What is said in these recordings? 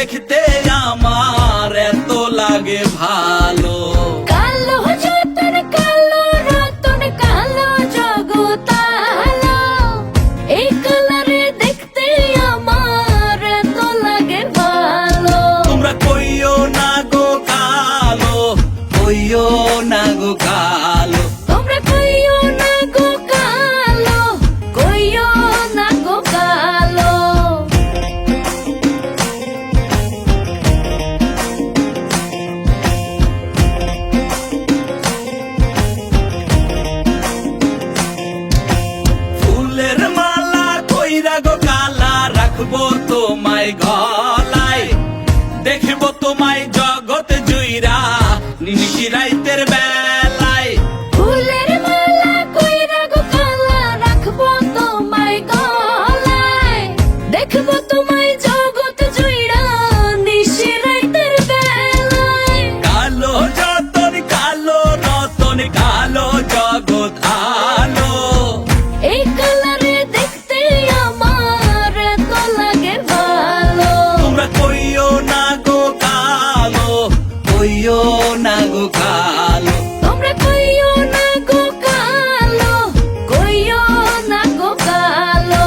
দেখতে আমার এত লাগে ভালো। কালো যতন কালো রতন কালো জগতালো, এই কালারে দেখতে আমার এত লাগে ভালো। তোমরা কইও না গো কালো, কইও না গো কালো। তোমরা কইও না গো কালো, কইও না গো কালো। ফুলের মালা কইরা গো কালা রাখবো তোমায় গলায়, দেখবো তোমায় জগৎ জুইরা নিশিরাইতের বেলায়। ফুলের মালা কইরা গো কালা রাখবো তোমায় গলায়, দেখবো তোমায় জগৎ জুইড়া নিশিরাইতের বেলায়। কালো যতন কালো রতন কালো জগৎ আলো, এই কালারে দেখতে আমার এত লাগে ভালো। তোমরা কইও না গো কালো, কইও না গো কালো। তোমরা কইও না গো কালো, কইও না গো কালো।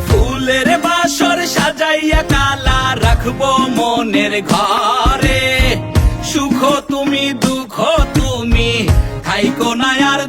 ফুলের বাসর সাজাইয়া কালা রাখবো মনের ঘরে, সুখ তুমি দুঃখ তুমি থাইকো না আর